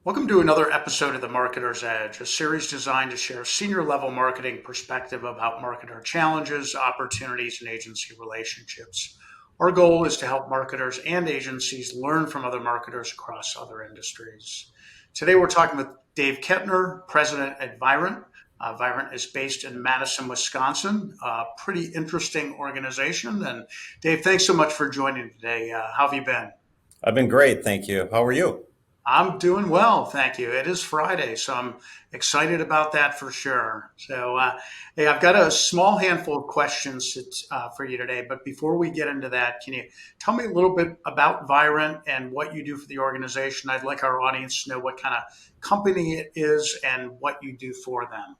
Welcome to another episode of The Marketer's Edge, a series designed to share senior level marketing perspective about marketer challenges, opportunities, and agency relationships. Our goal is to help marketers and agencies learn from other marketers across other industries. Today we're talking with Dave Kettner, president at Virent. Virent is based in Madison, Wisconsin, a pretty interesting organization. And Dave, thanks so much for joining today. How have you been? I've been great, thank you. How are you? I'm doing well, thank you. It is Friday, so I'm excited about that for sure. Hey, I've got a small handful of questions for you today, but before we get into that, can you tell me a little bit about Virent and what you do for the organization? I'd like our audience to know what kind of company it is and what you do for them.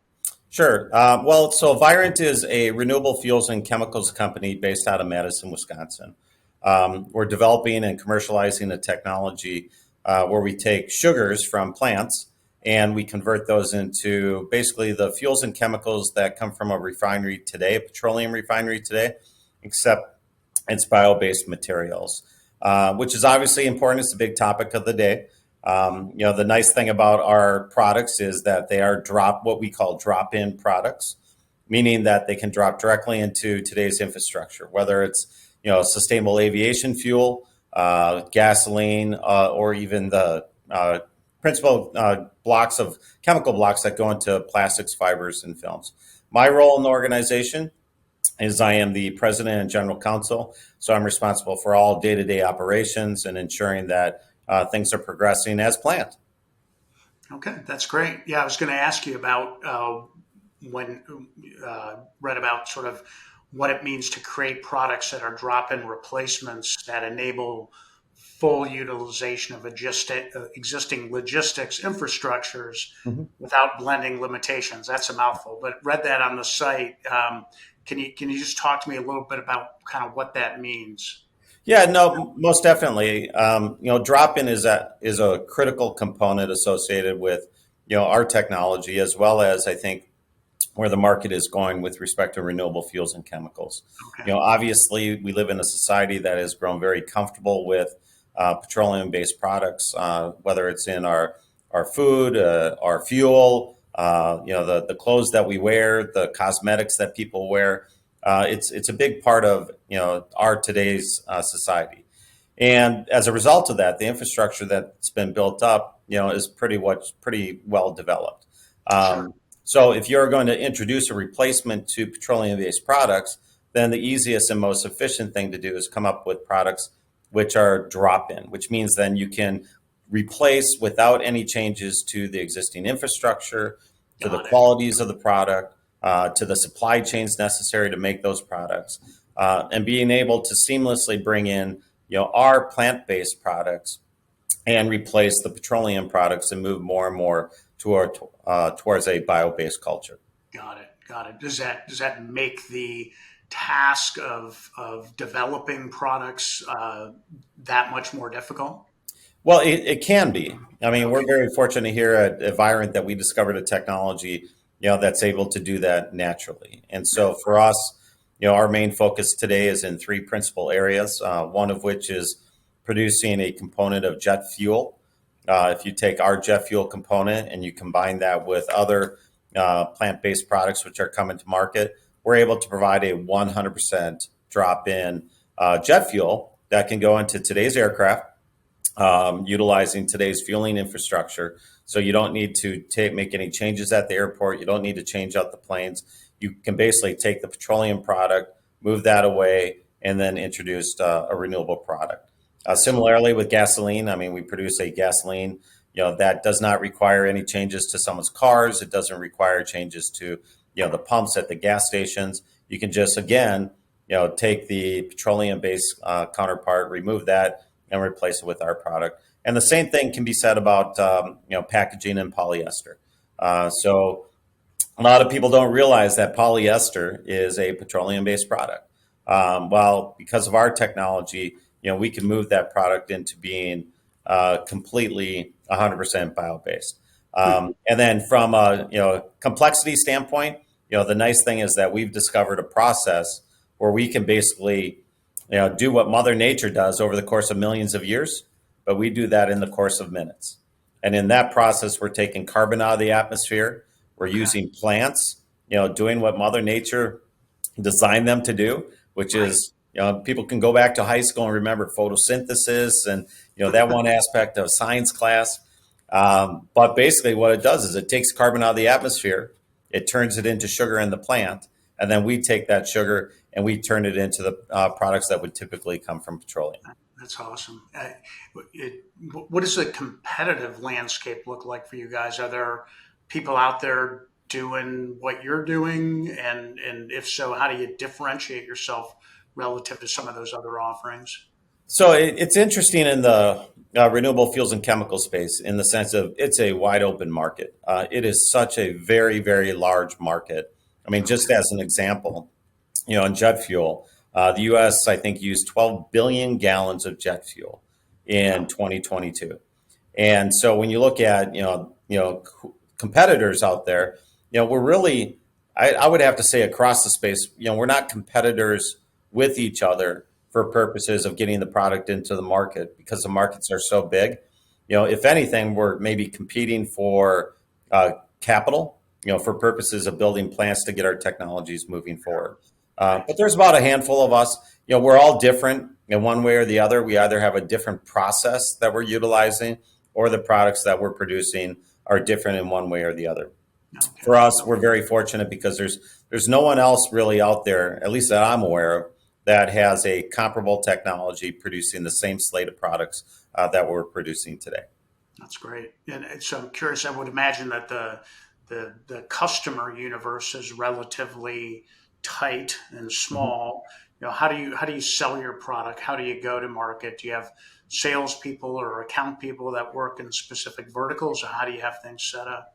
Sure. So Virent is a renewable fuels and chemicals company based out of Madison, Wisconsin. We're developing and commercializing a technology where we take sugars from plants and we convert those into basically the fuels and chemicals that come from a refinery today, a petroleum refinery today, except it's bio-based materials, which is obviously important. It's a big topic of the day. The nice thing about our products is that they are what we call drop-in products, meaning that they can drop directly into today's infrastructure, whether it's sustainable aviation fuel, gasoline, or even the principal blocks of chemical blocks that go into plastics, fibers, and films. My role in the organization is I am the president and general counsel, so I'm responsible for all day-to-day operations and ensuring that things are progressing as planned. Okay, that's great. Yeah, I was going to ask you about when read about sort of what it means to create products that are drop-in replacements that enable full utilization of existing logistics infrastructures Mhm. without blending limitations. That's a mouthful, but read that on the site. Can you just talk to me a little bit about kind of what that means? Yeah, no, most definitely. Drop-in is a critical component associated with our technology, as well as I think where the market is going with respect to renewable fuels and chemicals. Okay, Obviously, we live in a society that has grown very comfortable with petroleum-based products, whether it's in our food, our fuel, the clothes that we wear, the cosmetics that people wear. It's a big part of our today's society, and as a result of that, the infrastructure that's been built up, is pretty well developed. sure. So if you're going to introduce a replacement to petroleum-based products, then the easiest and most efficient thing to do is come up with products which are drop-in, which means then you can replace without any changes to the existing infrastructure, to the Got it. qualities of the product, to the supply chains necessary to make those products, and being able to seamlessly bring in our plant-based products and replace the petroleum products and move more and more towards a bio-based culture. Got it. Got it. Does that make the task of developing products that much more difficult? Well, it can be. I mean, we're Okay. very fortunate here at Virent that we discovered a technology, that's able to do that naturally. And Yeah. so for us, our main focus today is in three principal areas. One of which is producing a component of jet fuel. If you take our jet fuel component and you combine that with other plant-based products which are coming to market, we're able to provide a 100% drop-in jet fuel that can go into today's aircraft, utilizing today's fueling infrastructure. So you don't need to make any changes at the airport. You don't need to change out the planes. You can basically take the petroleum product, move that away, and then introduce a renewable product. Similarly, with gasoline, I mean, we produce a gasoline, that does not require any changes to someone's cars. It doesn't require changes to, the pumps at the gas stations. You can just, again, take the petroleum-based counterpart, remove that, and replace it with our product. And the same thing can be said about, packaging and polyester. So a lot of people don't realize that polyester is a petroleum-based product. Well, because of our technology, we can move that product into being completely 100% bio-based. And then from a complexity standpoint, the nice thing is that we've discovered a process where we can basically do what Mother Nature does over the course of millions of years, but we do that in the course of minutes. And in that process, we're taking carbon out of the atmosphere. We're Okay. using plants, doing what Mother Nature designed them to do, which Right. is, people can go back to high school and remember photosynthesis and, that one aspect of science class. But basically, what it does is it takes carbon out of the atmosphere, it turns it into sugar in the plant, and then we take that sugar and we turn it into the products that would typically come from petroleum. That's awesome. What does the competitive landscape look like for you guys? Are there people out there doing what you're doing? And if so, how do you differentiate yourself relative to some of those other offerings? So it's interesting in the renewable fuels and chemical space in the sense of it's a wide open market. It is such a very, very large market. I mean, just Okay. as an example, in jet fuel, the U.S. I think used 12 billion gallons of jet fuel in Wow. 2022. And so when you look at competitors out there, we're really, I would have to say across the space, we're not competitors with each other for purposes of getting the product into the market because the markets are so big. If anything, we're maybe competing for capital, for purposes of building plants to get our technologies moving forward. Right. But there's about a handful of us. We're all different in one way or the other. We either have a different process that we're utilizing, or the products that we're producing are different in one way or the other. Okay. For us, we're very fortunate because there's no one else really out there, at least that I'm aware of, that has a comparable technology producing the same slate of products that we're producing today. That's great. And so I'm curious, I would imagine that the customer universe is relatively tight and Mhm. small. How do you sell your product? How do you go to market? Do you have salespeople or account people that work in specific verticals, or how do you have things set up?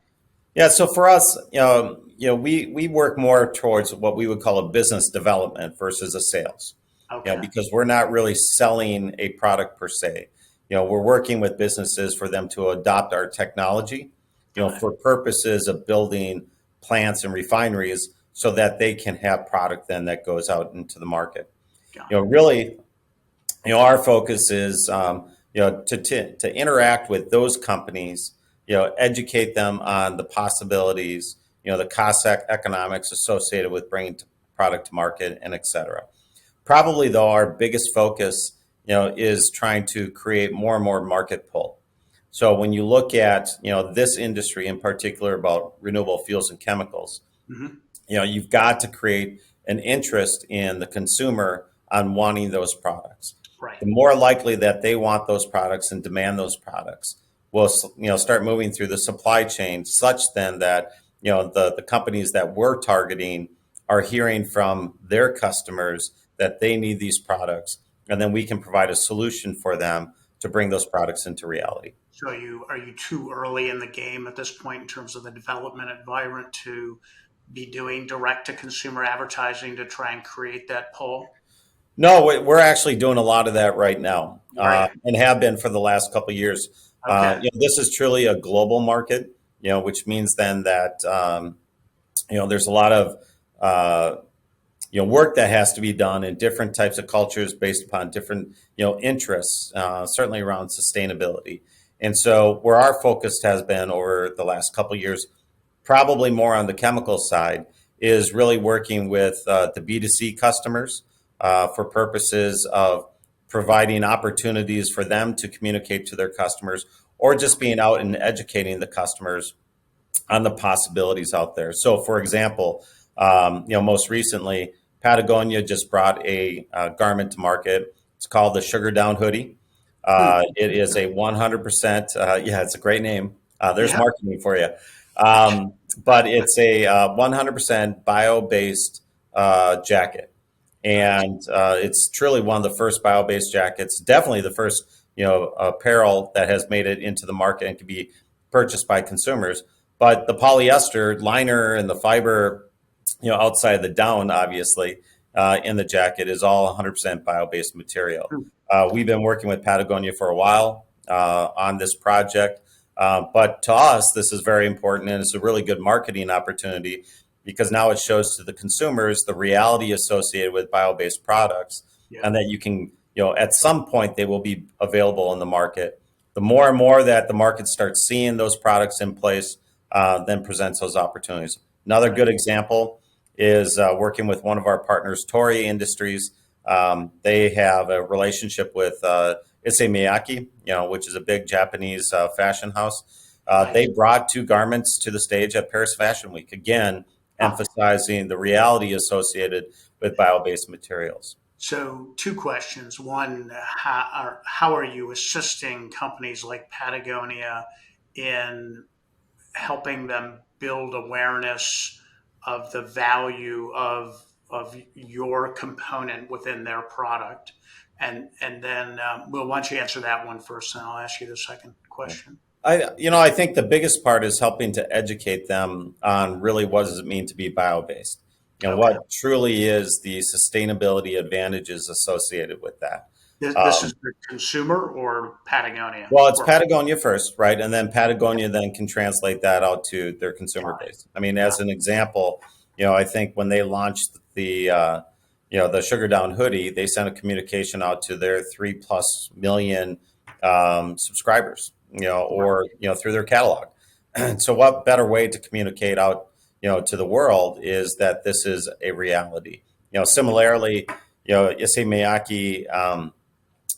Yeah, so for us, we work more towards what we would call a business development versus a sales. Okay. Because we're not really selling a product per se. We're working with businesses for them to adopt our technology, Got it. for purposes of building plants and refineries so that they can have product then that goes out into the market. Got it. Really, our focus is, to interact with those companies, educate them on the possibilities, the cost economics associated with bringing product to market, and et cetera. Probably, though, our biggest focus, is trying to create more and more market pull. So when you look at, this industry in particular about renewable fuels and chemicals, Hmm. you've got to create an interest in the consumer on wanting those products. Right. The more likely that they want those products and demand those products will, start moving through the supply chain such then that, the companies that we're targeting are hearing from their customers that they need these products. And then we can provide a solution for them to bring those products into reality. So are you too early in the game at this point in terms of the development environment to be doing direct to consumer advertising to try and create that pull? No, we're actually doing a lot of that right now, Are you? and have been for the last couple of years. Okay. This is truly a global market, which means then that there's a lot of work that has to be done in different types of cultures based upon different interests, certainly around sustainability. And so, where our focus has been over the last couple of years, probably more on the chemical side, is really working with the B2C customers for purposes of providing opportunities for them to communicate to their customers, or just being out and educating the customers on the possibilities out there. So, for example, most recently, Patagonia just brought a garment to market. It's called the Sugar Down Hoodie. Hmm. It is a 100%, yeah, it's a great name. There's Yeah. marketing for you. But it's a 100% bio-based jacket. Nice. And it's truly one of the first bio-based jackets, definitely the first, apparel that has made it into the market and can be purchased by consumers. But the polyester liner and the fiber, outside of the down, obviously, in the jacket is all 100% bio-based material. Hmm. We've been working with Patagonia for a while on this project. But to us, this is very important, and it's a really good marketing opportunity because now it shows to the consumers the reality associated with bio-based products, Yeah. and that you can, at some point, they will be available in the market. the more and more that the market starts seeing those products in place, then presents those opportunities. Another Right. good example is working with one of our partners, Torii Industries. They have a relationship with Issey Miyake, which is a big Japanese fashion house. Right. They brought two garments to the stage at Paris Fashion Week, again, Huh. emphasizing the reality associated with bio-based materials. So, two questions. One, how are you assisting companies like Patagonia in helping them build awareness of the value of your component within their product? And then, well, why don't you answer that one first, and I'll ask you the second question. I think the biggest part is helping to educate them on really what does it mean to be bio-based, Okay. what truly is the sustainability advantages associated with that. This is Um, the consumer or Patagonia? well, it's Or Patagonia first, right? And then Patagonia then can translate that out to their consumer got it. base. I mean, Got as an example, I think when they launched the Sugar Down hoodie, they sent a communication out to their 3+ million subscribers, it. or through their catalog. And so, what better way to communicate out, to the world is that this is a reality. Similarly, Issey Miyake.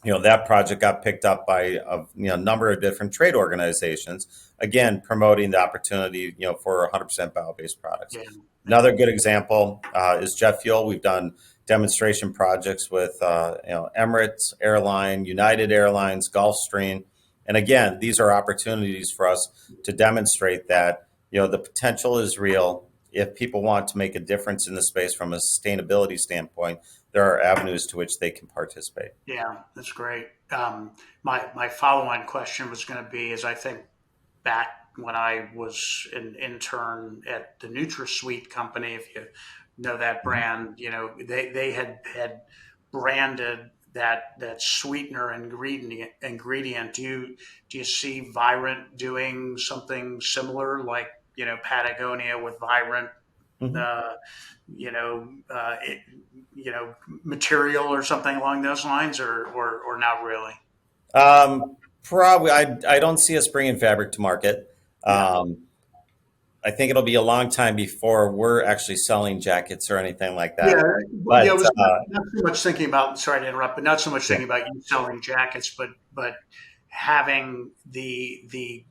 That project got picked up by a number of different trade organizations, again promoting the opportunity for 100% bio-based products. Yeah. Yeah. Another good example is jet fuel. We've done demonstration projects with Emirates Airline, United Airlines, Gulfstream, and again, these are opportunities for us to demonstrate that the potential is real. If people want to make a difference in the space from a sustainability standpoint, there are avenues to which they can participate. Yeah, that's great. My follow-on question was going to be, is I think back when I was an intern at the NutraSweet company, if you know that Mhm. brand, they had branded that sweetener ingredient. Do you see Virent doing something similar, like Patagonia with Virent? Mhm. Uh, you know, uh, it, material or something along those lines, or not really? Probably, I don't see us bringing fabric to market. Yeah. Um, I think it'll be a long time before we're actually selling jackets or anything like Yeah, that. yeah. I But was not so much thinking about. Sorry to interrupt, but not so much yeah, thinking about you selling jackets, but having the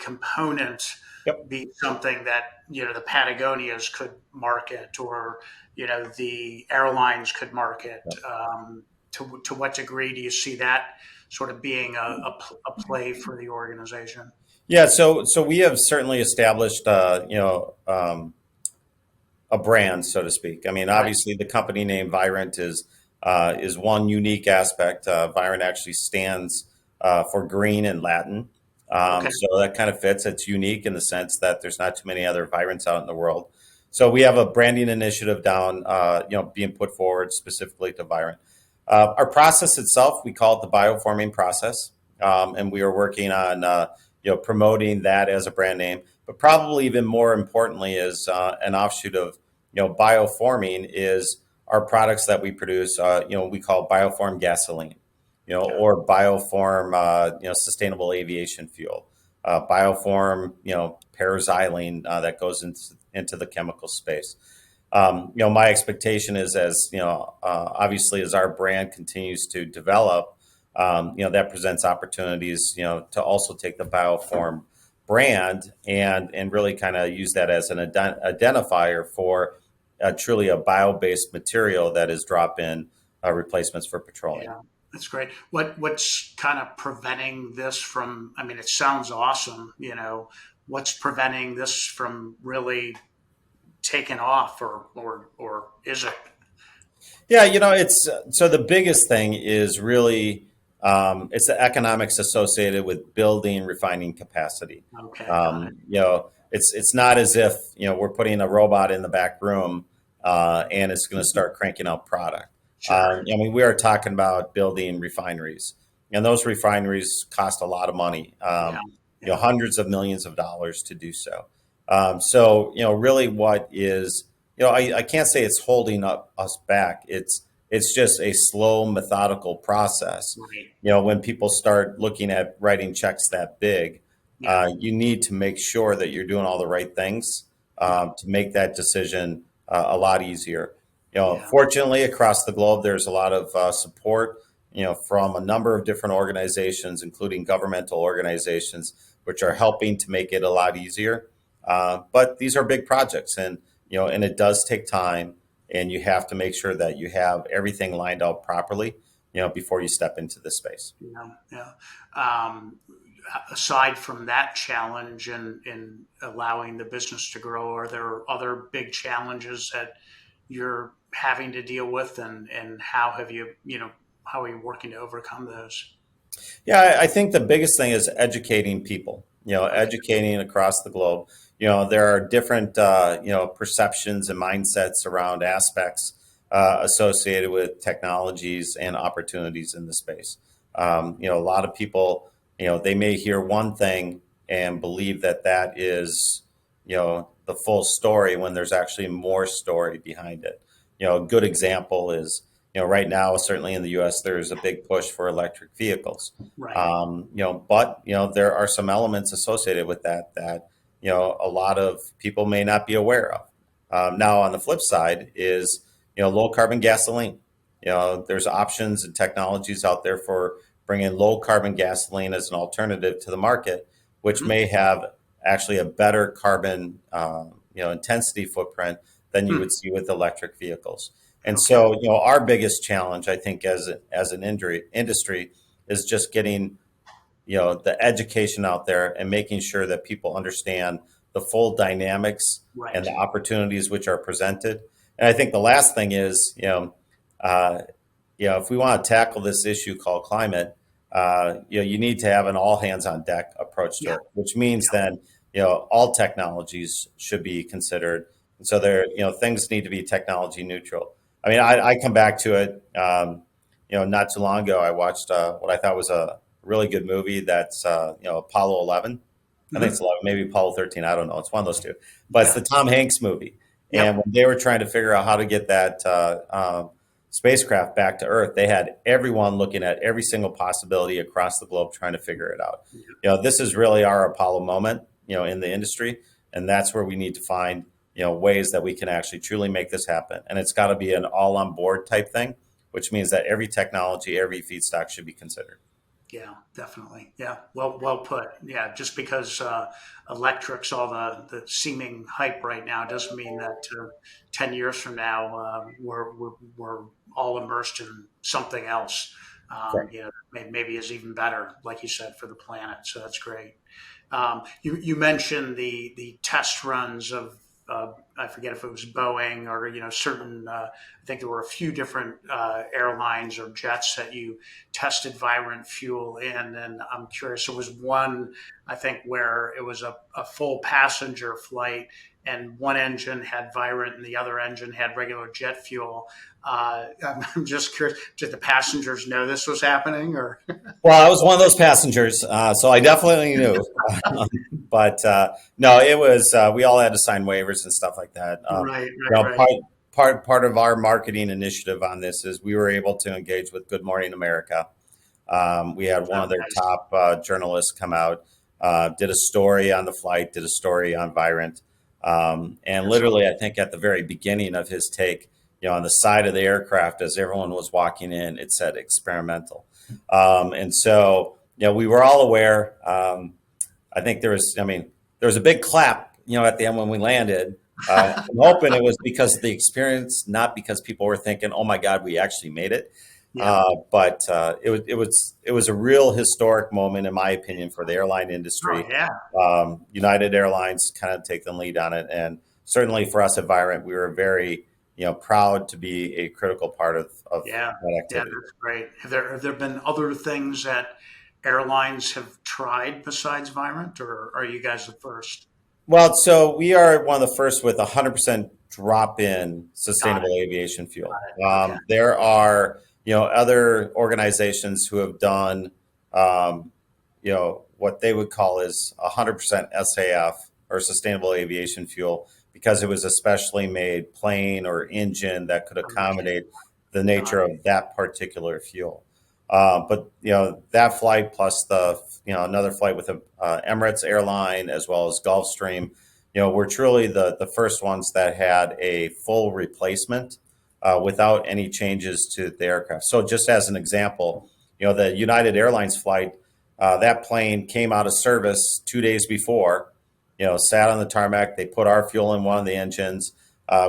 component yep. be something that the Patagonias could market, or the airlines could market. Yep. To what degree do you see that sort of being a play for the organization? Yeah, so we have certainly established, a brand, so to speak. I mean, Right. obviously, the company name Virent is one unique aspect. Virent actually stands for green in Latin, Okay. so that kind of fits. It's unique in the sense that there's not too many other Virents out in the world. So we have a branding initiative down, being put forward specifically to Virent. Our process itself, we call it the bioforming process, and we are working on promoting that as a brand name. But probably even more importantly is an offshoot of bioforming is our products that we produce. We call bioform gasoline, Okay. or bioform sustainable aviation fuel, bioform paraxylene that goes into the chemical space. My expectation is, as obviously as our brand continues to develop, that presents opportunities, to also take the bioform brand and really kind of use that as an identifier for truly a bio-based material that is drop-in replacements for petroleum. Yeah, that's great. What's kind of preventing this from? I mean, it sounds awesome. What's preventing this from really taking off, or is it? Yeah, it's so the biggest thing is really it's the economics associated with building refining capacity. Okay, got it. It's not as if we're putting a robot in the back room and it's going to start cranking out product. Sure. I mean, we are talking about building refineries, and those refineries cost a lot of money. Yeah, yeah, Hundreds of millions of dollars to do so. So really, what is I can't say it's holding up us back. It's It's just a slow, methodical process. Right. When people start looking at writing checks that big, Yeah. you need to make sure that you're doing all the right things Right. to make that decision a lot easier. Yeah. Fortunately, across the globe, there's a lot of support, from a number of different organizations, including governmental organizations, which are helping to make it a lot easier. But these are big projects, and it does take time, and you have to make sure that you have everything lined out properly, before you step into this space. Yeah. Yeah. Um, Aside from that challenge in allowing the business to grow, are there other big challenges that you're having to deal with, and how have you, how are you working to overcome those? Yeah, I think the biggest thing is educating people, Okay. educating across the globe. There are different, perceptions and mindsets around aspects associated with technologies and opportunities in the space. A lot of people, they may hear one thing and believe that that is, the full story when there's actually more story behind it. A good example is, right now, certainly in the U.S., there's a big push for electric vehicles. Right. But there are some elements associated with that a lot of people may not be aware of. Now, on the flip side is low carbon gasoline. There's options and technologies out there for bringing low carbon gasoline as an alternative to the market, which Mhm. may have actually a better carbon intensity footprint than you Hmm. would see with electric vehicles. And Okay. so, our biggest challenge, I think, as an industry, is just getting the education out there and making sure that people understand the full dynamics and Right. the opportunities which are presented. And I think the last thing is, uh, if we want to tackle this issue called climate, you need to have an all hands on deck approach to Yeah. it, which means then, all technologies should be considered. And so things need to be technology neutral. I mean, I come back to it. Not too long ago, I watched what I thought was a really good movie. That's Apollo 11. I think it's Hmm. 11, maybe Apollo 13. I don't know. It's one of those two. But it's Yeah. the Tom Hanks movie. And Yep. when they were trying to figure out how to get that spacecraft back to Earth, they had everyone looking at every single possibility across the globe trying to figure it out. This is really our Apollo moment, in the industry, and that's where we need to find ways that we can actually truly make this happen. And it's got to be an all on board type thing, which means that every technology, every feedstock should be considered. Yeah, definitely. Yeah, well put. Yeah, just because electric's all the seeming hype right now doesn't mean that 10 years from now we're all immersed in something else. Correct. Maybe is even better, like you said, for the planet. So that's great. You mentioned the test runs of I forget if it was Boeing or certain. I think there were a few different airlines or jets that you tested Virent fuel in, and I'm curious. There was one I think where it was a full passenger flight, and one engine had Virent and the other engine had regular jet fuel. I'm just curious. Did the passengers know this was happening, or? Well, I was one of those passengers, so I definitely knew. But no, it was we all had to sign waivers and stuff like that. Right, You right, know, right. part of our marketing initiative on this is we were able to engage with Good Morning America. We had one Oh, of their nice. top journalists come out, did a story on the flight, did a story on Virent, and That's literally, I think at the very beginning of his take, on the side of the aircraft as everyone was walking in, it said experimental, and so we were all aware. I think there was a big clap, at the end when we landed. I'm hoping it was because of the experience, not because people were thinking, "Oh my God, we actually made it." Yeah. But it was a real historic moment, in my opinion, for the airline Oh, industry. yeah. United Airlines kind of take the lead on it, and certainly for us at Virent, we were very proud to be a critical part of Yeah. that Yeah. activity. That's great. Have there been other things that airlines have tried besides Virent, or are you guys the first? Well, so we are one of the first with 100% drop-in Got it. sustainable aviation fuel. Okay. There are, other organizations who have done, what they would call is 100% SAF or sustainable aviation fuel because it was a specially made plane or engine that could I'm with you. accommodate the Got nature it. of that particular fuel. But that flight plus the another flight with Emirates airline as well as Gulfstream, we're truly the first ones that had a full replacement without any changes to the aircraft. So just as an example, the United Airlines flight, that plane came out of service 2 days before, sat on the tarmac. They put our fuel in one of the engines.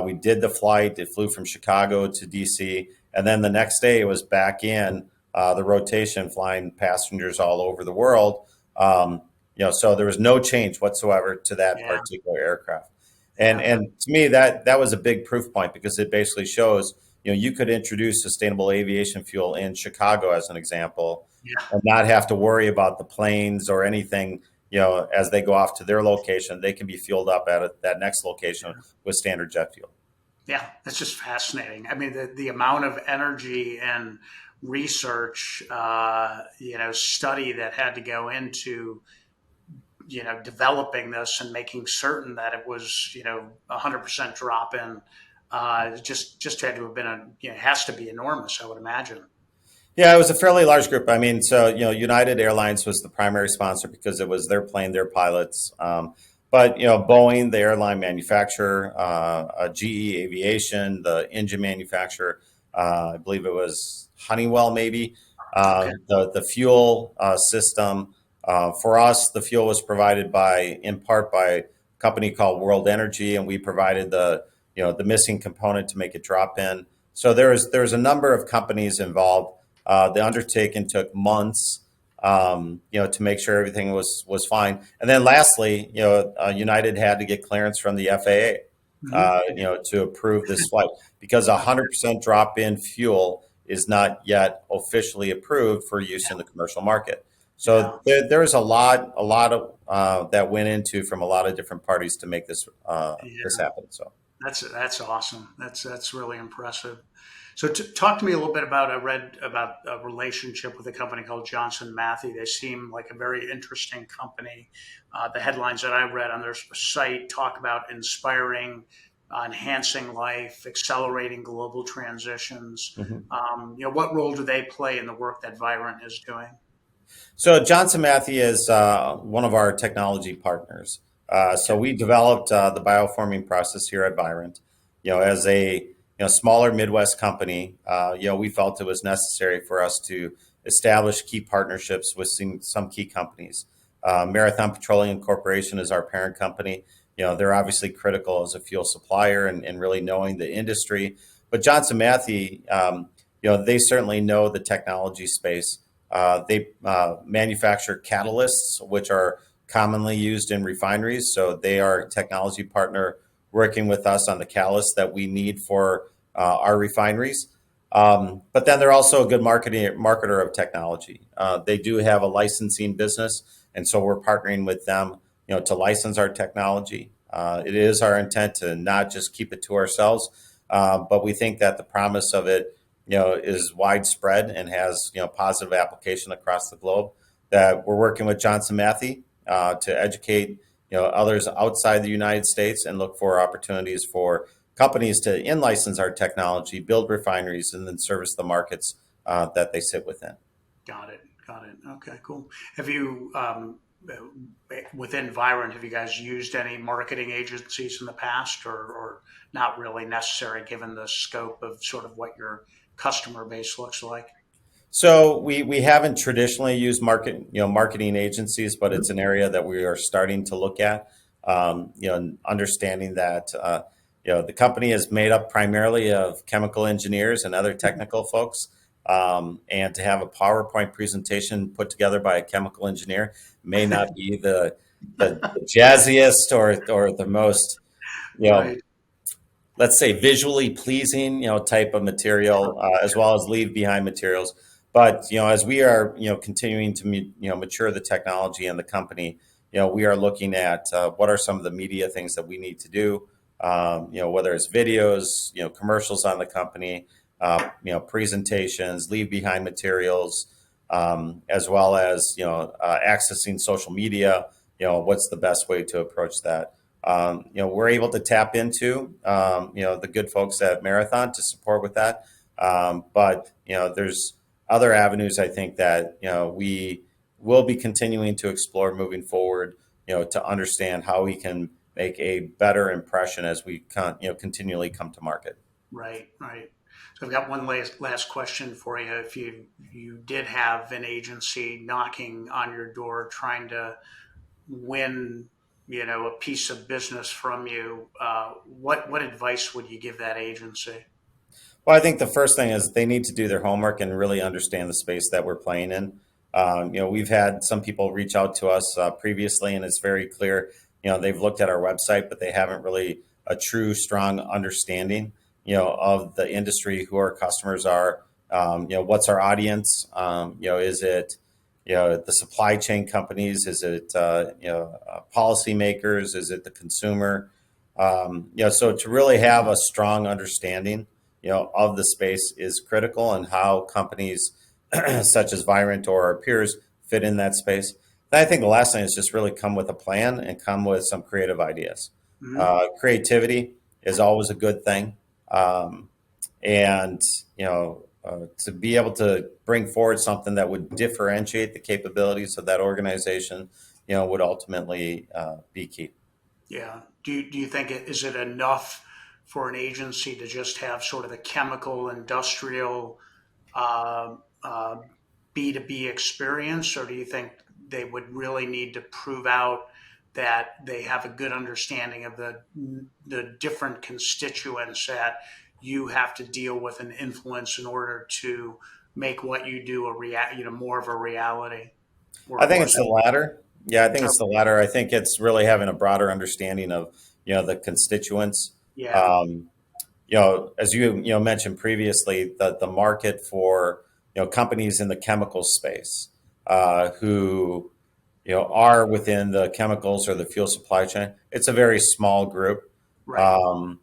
We did the flight. It flew from Chicago to DC. And then the next day it was back in the rotation, flying passengers all over the world. So there was no change whatsoever to that Yeah. particular aircraft. And Yeah. and to me, that was a big proof point because it basically shows, you could introduce sustainable aviation fuel in Chicago as an example Yeah. and not have to worry about the planes or anything. As they go off to their location, they can be fueled up at that next location with standard jet fuel. Yeah, that's just fascinating. I mean, the amount of energy and research, study that had to go into, developing this and making certain that it was, 100% drop in, just had to have been has to be enormous, I would imagine. Yeah, it was a fairly large group. I mean, so United Airlines was the primary sponsor because it was their plane, their pilots. But Boeing, the airline manufacturer, GE Aviation, the engine manufacturer, I believe it was Honeywell, maybe Okay. the fuel system. For us, the fuel was provided in part by a company called World Energy, and we provided the missing component to make it drop in. So there's a number of companies involved. The undertaking took months, to make sure everything was fine. And then lastly, United had to get clearance from the FAA, Hmm. to approve this flight because 100% drop-in fuel is not yet officially approved for use in the commercial market. Yeah. So there's a lot of that went into from a lot of different parties to make this Yeah. happen. So. That's awesome. That's really impressive. So talk to me a little bit about, I read about a relationship with a company called Johnson Matthey. They seem like a very interesting company. The headlines that I read on their site talk about inspiring, enhancing life, accelerating global transitions. Mhm. What role do they play in the work that Virent is doing? So Johnson Matthey is one of our technology partners. So Okay. we developed the bioforming process here at Virent. As a smaller Midwest company, we felt it was necessary for us to establish key partnerships with some key companies. Marathon Petroleum Corporation is our parent company. They're obviously critical as a fuel supplier and really knowing the industry. But Johnson Matthey, they certainly know the technology space. They manufacture catalysts, which are commonly used in refineries. So they are a technology partner working with us on the catalysts that we need for our refineries. But then they're also a good marketer of technology. They do have a licensing business, and so we're partnering with them, to license our technology. It is our intent to not just keep it to ourselves, but we think that the promise of it is widespread and has positive application across the globe. That we're working with Johnson Matthey to educate others outside the United States and look for opportunities for companies to in-license our technology, build refineries, and then service the markets that they sit within. Got it. Got it. Okay, cool. Have you, within Virent, have you guys used any marketing agencies in the past, or not really necessary given the scope of sort of what your customer base looks like? So we haven't traditionally used marketing agencies, but it's an area that we are starting to look at. Understanding that the company is made up primarily of chemical engineers and other technical folks, and to have a PowerPoint presentation put together by a chemical engineer may not be the jazziest or the most you know Right. let's say visually pleasing, type of material, as well as leave behind materials. But as we are, continuing to mature the technology and the company, we are looking at what are some of the media things that we need to do. Whether it's videos, commercials on the company, presentations, leave behind materials, as well as accessing social media. What's the best way to approach that? We're able to tap into, the good folks at Marathon to support with that. But there's other avenues I think that we will be continuing to explore moving forward. To understand how we can make a better impression as we continually come to market. Right, right. So I've got one last question for you. If you did have an agency knocking on your door trying to win, a piece of business from you, what advice would you give that agency? Well, I think the first thing is they need to do their homework and really understand the space that we're playing in. We've had some people reach out to us previously, and it's very clear. They've looked at our website, but they haven't really a true, strong understanding, of the industry, who our customers are. What's our audience? Is it, the supply chain companies? Is it, policymakers? Is it the consumer? So to really have a strong understanding of the space is critical, and how companies such as Virent or our peers fit in that space. Then I think the last thing is just really come with a plan and come with some creative ideas. Hmm. Creativity is always a good thing. And, to be able to bring forward something that would differentiate the capabilities of that organization, would ultimately be key. Yeah. Do you think is it enough for an agency to just have sort of the chemical industrial uh, uh, B2B experience, or do you think they would really need to prove out that they have a good understanding of the different constituents that you have to deal with and influence in order to make what you do more of a reality, I think or is it's the latter. Yeah, I think it? it's the latter. I think it's really having a broader understanding of the constituents. Yeah. Um, as you mentioned previously, the market for companies in the chemical space who are within the chemicals or the fuel supply chain. It's a very small group, Right. um,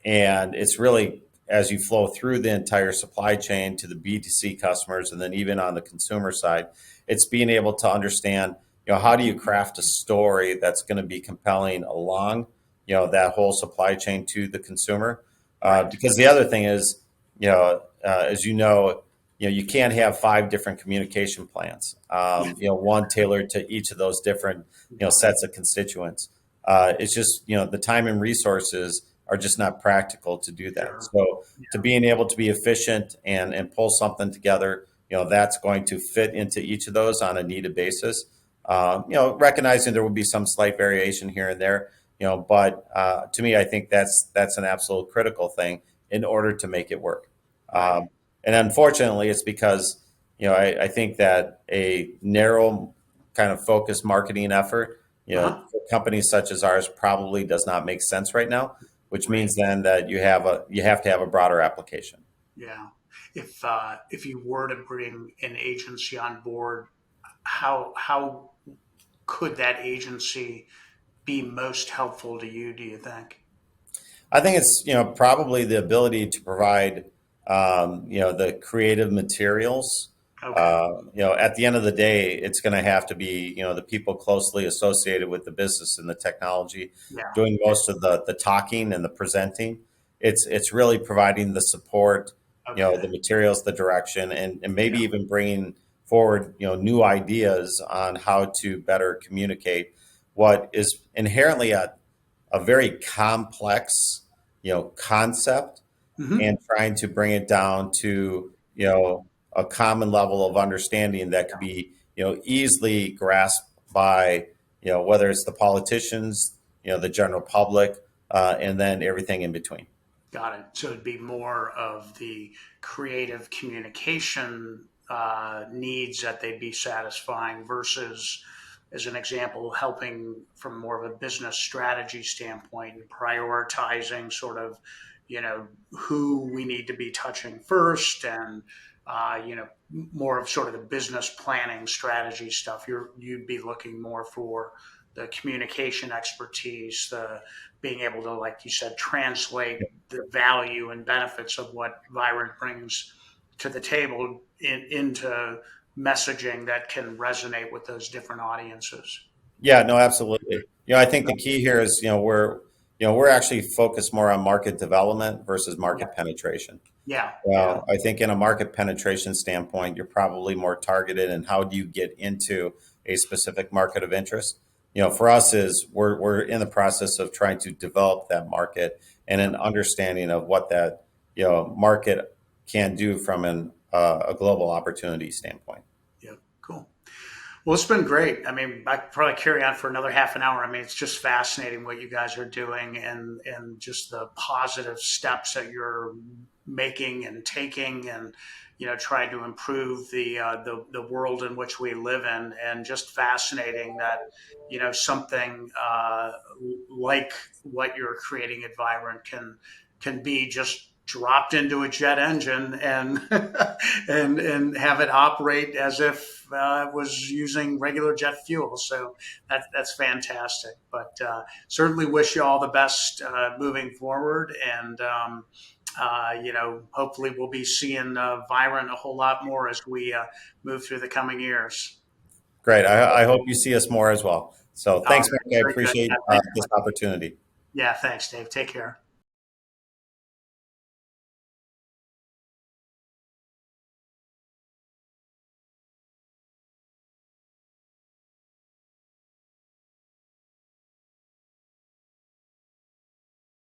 and it's really as you flow through the entire supply chain to the B2C customers, and then even on the consumer side, it's being able to understand how do you craft a story that's going to be compelling along that whole supply chain to the consumer. Right. Because the other thing is, as you can't have five different communication plans. One tailored to each of those different Yeah. sets of constituents. It's just the time and resources are just not practical to do that. Sure. So to Yeah. being able to be efficient and pull something together, that's going to fit into each of those on a needed basis. Recognizing there will be some slight variation here and there, but to me, I think that's an absolute critical thing in order to make it work. Right. And unfortunately, it's because I think that a narrow kind of focused marketing effort, Uh-huh. for companies such as ours probably does not make sense right now, which Right. means then that you have to have a broader application. Yeah. If you were to bring an agency on board, how could that agency be most helpful to you, do you think? I think it's probably the ability to provide the creative materials. Okay. At the end of the day, it's going to have to be the people closely associated with the business and the technology Yeah. doing most of the talking and the presenting. It's really providing the support, the Okay. materials, the direction, and maybe Yeah. even bringing forward new ideas on how to better communicate what is inherently a very complex, concept, Hmm. and trying to bring it down to, a common level of understanding that could be, easily grasped by, whether it's the politicians, the general public, and then everything in between. Got it. So it'd be more of the creative communication needs that they'd be satisfying versus, as an example, helping from more of a business strategy standpoint and prioritizing sort of, who we need to be touching first and, more of sort of the business planning strategy stuff. You'd be looking more for the communication expertise, the being able to, like you said, translate the value and benefits of what Virent brings to the table into messaging that can resonate with those different audiences. Yeah, no, absolutely. I think the key here is, we're actually focused more on market development versus Yeah, market penetration. yeah, yeah, Well, I think in a market penetration standpoint, you're probably more targeted in how do you get into a specific market of interest. For us is we're in the process of trying to develop that market and yeah, an understanding of what that market can do from a global opportunity standpoint. yeah. Cool. Well, it's been great. I mean, I could probably carry on for another half an hour. I mean, it's just fascinating what you guys are doing and just the positive steps that you're making and taking and trying to improve the world in which we live in. And just fascinating that something like what you're creating at Virent can be just dropped into a jet engine and and have it operate as if it was using regular jet fuel. So that's fantastic. But certainly wish you all the best moving forward. And hopefully we'll be seeing Virent a whole lot more as we move through the coming years. Great. I hope you see us more as well. So All right, thanks, Mark. I very good. appreciate Yeah, thanks. this opportunity. Yeah, thanks, Dave. Take care.